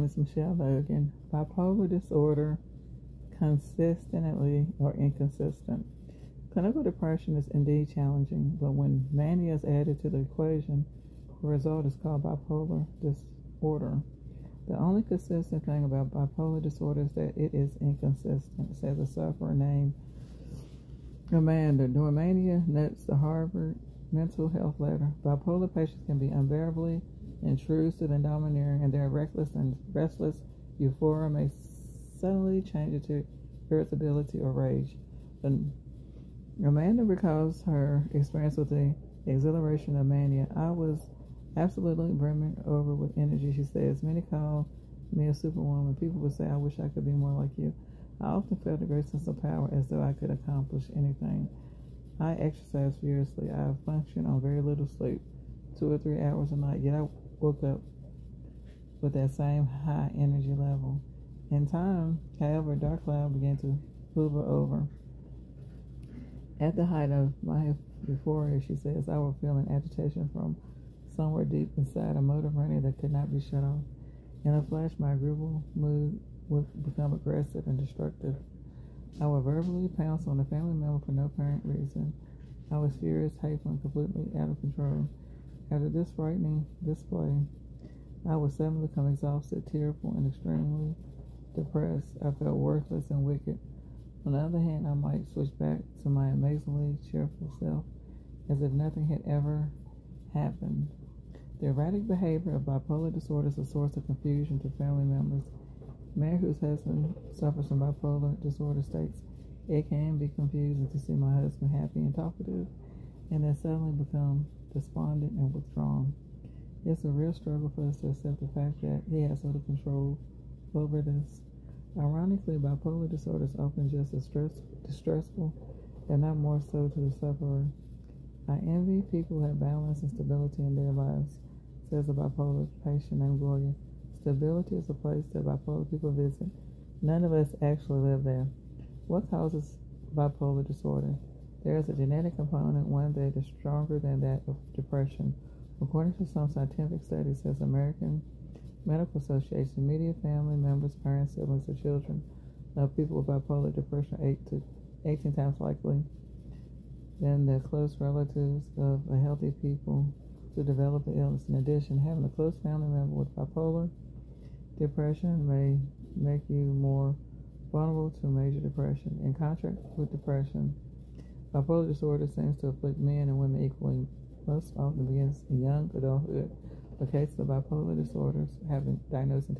is Michelle Logan. Bipolar disorder, consistently or inconsistent. Clinical depression is indeed challenging, but when mania is added to the equation, the result is called bipolar disorder. The only consistent thing about bipolar disorder is that it is inconsistent, says a sufferer named Amanda. During mania, notes the Harvard mental health letter. Bipolar patients can be unbearably intrusive and domineering, and their reckless and restless euphoria may suddenly change into irritability or rage. Amanda recalls her experience with the exhilaration of mania. I was absolutely brimming over with energy, she says. Many call me a superwoman. People would say, I wish I could be more like you. I often felt a great sense of power, as though I could accomplish anything. I exercise furiously. I function on very little sleep, 2 or 3 hours a night, yet I woke up with that same high energy level. In time, however, a dark cloud began to hover over. At the height of my euphoria, she says, I was feeling agitation from somewhere deep inside, a motive running that could not be shut off. In a flash, my agreeable mood would become aggressive and destructive. I would verbally pounce on a family member for no apparent reason. I was furious, hateful, and completely out of control. After this frightening display, I would suddenly become exhausted, tearful, and extremely depressed. I felt worthless and wicked. On the other hand, I might switch back to my amazingly cheerful self, as if nothing had ever happened. The erratic behavior of bipolar disorder is a source of confusion to family members. Mary, whose husband suffers from bipolar disorder, states, it can be confusing to see my husband happy and talkative, and then suddenly become despondent and withdrawn. It's a real struggle for us to accept the fact that he has little control over this. Ironically, bipolar disorder is often just as distressful, and not more so to the sufferer. I envy people who have balance and stability in their lives, says a bipolar patient named Gloria. Stability is a place that bipolar people visit. None of us actually live there. What causes bipolar disorder? There is a genetic component, one that is stronger than that of depression. According to some scientific studies, says American Medical Association, immediate family members, parents, siblings, or children of people with bipolar depression are 8 to 18 times likely than the close relatives of a healthy people to develop the illness. In addition, having a close family member with bipolar depression may make you more vulnerable to major depression. In contrast with depression, bipolar disorder seems to afflict men and women equally. Most often begins in young adulthood, but cases of bipolar disorders have been diagnosed in